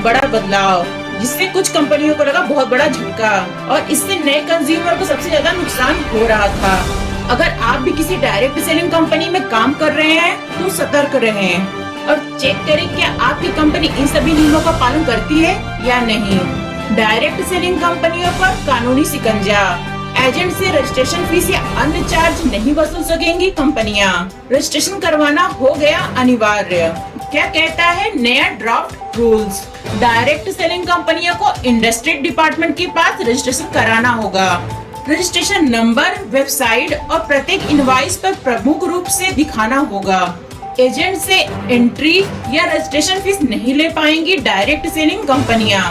बड़ा बदलाव, जिससे कुछ कंपनियों को लगा बहुत बड़ा झटका और इससे नए कंज्यूमर को सबसे ज्यादा नुकसान हो रहा था। अगर आप भी किसी डायरेक्ट सेलिंग कंपनी में काम कर रहे हैं तो सतर्क रहें और चेक करें क्या आपकी कंपनी इन सभी नियमों का पालन करती है या नहीं। डायरेक्ट सेलिंग कंपनियों पर कानूनी शिकंजा, एजेंट से रजिस्ट्रेशन फीस या अन्य चार्ज नहीं वसूल सकेंगी कंपनियां। रजिस्ट्रेशन करवाना हो गया अनिवार्य। क्या कहता है नया ड्राफ्ट रूल्स? डायरेक्ट सेलिंग कंपनियों को इंडस्ट्री डिपार्टमेंट के पास रजिस्ट्रेशन कराना होगा। रजिस्ट्रेशन नंबर, वेबसाइट और प्रत्येक इनवॉइस पर प्रमुख रूप से दिखाना होगा। एजेंट से एंट्री या रजिस्ट्रेशन फीस नहीं ले पाएंगी डायरेक्ट सेलिंग कंपनियां।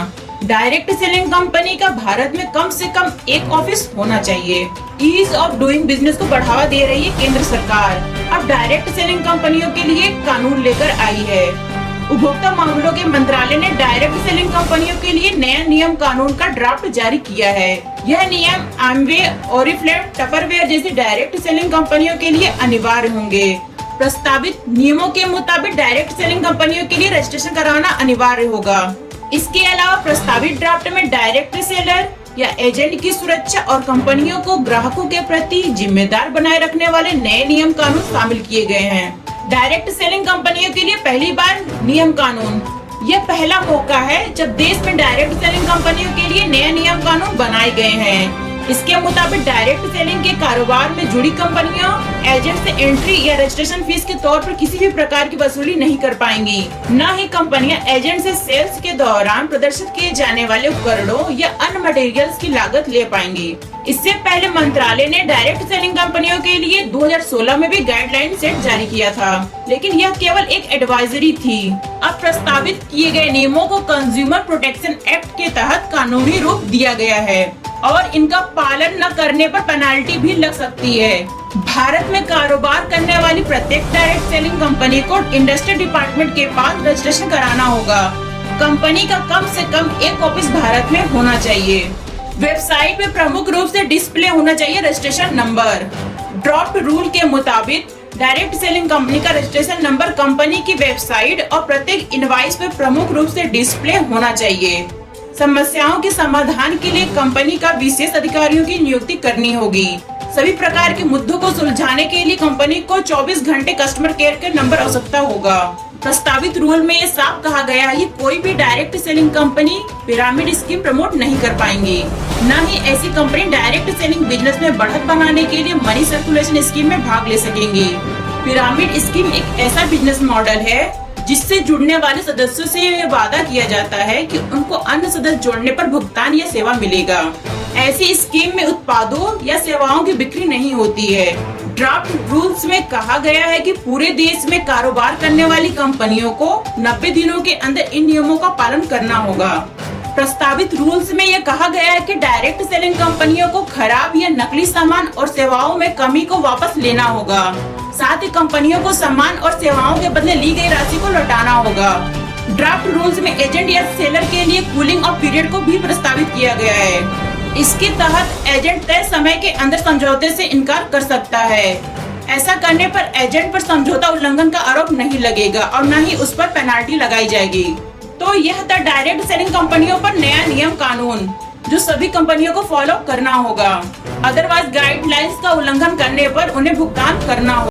डायरेक्ट सेलिंग कंपनी का भारत में कम से कम एक ऑफिस होना चाहिए। ईज ऑफ डूइंग बिजनेस को बढ़ावा दे रही है केंद्र सरकार। अब डायरेक्ट सेलिंग कंपनियों के लिए कानून लेकर आई है। उपभोक्ता मामलों के मंत्रालय ने डायरेक्ट सेलिंग कंपनियों के लिए नया नियम कानून का ड्राफ्ट जारी किया है। यह नियम एमवे, ओरिफ्लेम, टपरवेयर जैसी डायरेक्ट सेलिंग कंपनियों के लिए अनिवार्य होंगे। प्रस्तावित नियमों के मुताबिक डायरेक्ट सेलिंग कंपनियों के लिए रजिस्ट्रेशन कराना अनिवार्य होगा। इसके अलावा प्रस्तावित ड्राफ्ट में डायरेक्ट सेलर या एजेंट की सुरक्षा और कंपनियों को ग्राहकों के प्रति जिम्मेदार बनाए रखने वाले नए नियम कानून शामिल किए गए हैं। डायरेक्ट सेलिंग कंपनियों के लिए पहली बार नियम कानून, यह पहला मौका है जब देश में डायरेक्ट सेलिंग कंपनियों के लिए नए नियम कानून बनाए गए हैं। इसके मुताबिक डायरेक्ट सेलिंग के कारोबार में जुड़ी कंपनियां एजेंट से एंट्री या रजिस्ट्रेशन फीस के तौर पर किसी भी प्रकार की वसूली नहीं कर पाएंगी। न ही कंपनियां एजेंट से सेल्स के दौरान प्रदर्शित किए जाने वाले उपकरणों या अन्य मटेरियल्स की लागत ले पाएंगी। इससे पहले मंत्रालय ने डायरेक्ट सेलिंग कंपनियों के लिए 2016 में भी गाइडलाइन सेट जारी किया था, लेकिन यह केवल एक एडवाइजरी थी। अब प्रस्तावित किए गए नियमों को कंज्यूमर प्रोटेक्शन एक्ट के तहत कानूनी रूप दिया गया है और इनका पालन न करने पर पेनाल्टी भी लग सकती है। भारत में कारोबार करने वाली प्रत्येक डायरेक्ट सेलिंग कंपनी को इंडस्ट्री डिपार्टमेंट के पास रजिस्ट्रेशन कराना होगा। कंपनी का कम से कम एक ऑफिस भारत में होना चाहिए। वेबसाइट में प्रमुख रूप से डिस्प्ले होना चाहिए रजिस्ट्रेशन नंबर। ड्राफ्ट रूल के मुताबिक डायरेक्ट सेलिंग कंपनी का रजिस्ट्रेशन नंबर कंपनी की वेबसाइट और प्रत्येक इनवॉइस पर प्रमुख रूप से डिस्प्ले होना चाहिए। समस्याओं के समाधान के लिए कंपनी का विशेष अधिकारियों की नियुक्ति करनी होगी। सभी प्रकार के मुद्दों को सुलझाने के लिए कंपनी को 24 घंटे कस्टमर केयर के नंबर आवश्यकता होगा। प्रस्तावित रूल में ये साफ कहा गया है कि कोई भी direct selling company pyramid scheme promote नहीं कर पाएंगी। न ही ऐसी कंपनी डायरेक्ट सेलिंग बिजनेस में बढ़त बनाने के लिए मनी सर्कुलेशन स्कीम में भाग ले सकेंगी। पिरामिड स्कीम एक ऐसा बिजनेस मॉडल है जिससे जुड़ने वाले सदस्यों से यह वादा किया जाता है कि उनको अन्य सदस्य जोड़ने पर भुगतान या सेवा मिलेगा। ऐसी स्कीम में उत्पादों या सेवाओं की बिक्री नहीं होती है। ड्राफ्ट रूल्स में कहा गया है कि पूरे देश में कारोबार करने वाली कंपनियों को 90 दिनों के अंदर इन नियमों का पालन करना होगा। प्रस्तावित रूल्स में यह कहा गया है कि डायरेक्ट सेलिंग कंपनियों को खराब या नकली सामान और सेवाओं में कमी को वापस लेना होगा। साथ ही कंपनियों को सामान और सेवाओं के बदले ली गई राशि को लौटाना होगा। ड्राफ्ट रूल्स में एजेंट या सेलर के लिए कूलिंग ऑफ पीरियड को भी प्रस्तावित किया गया है। इसके तहत एजेंट तय समय के अंदर समझौते से इनकार कर सकता है। ऐसा करने पर एजेंट पर समझौता उल्लंघन का आरोप नहीं लगेगा और न ही उस पर पेनाल्टी लगाई जाएगी। तो यह था डायरेक्ट सेलिंग कंपनियों पर नया नियम कानून जो सभी कंपनियों को फॉलो करना होगा। अदरवाइज गाइडलाइंस का उल्लंघन करने पर उन्हें भुगतान करना होगा।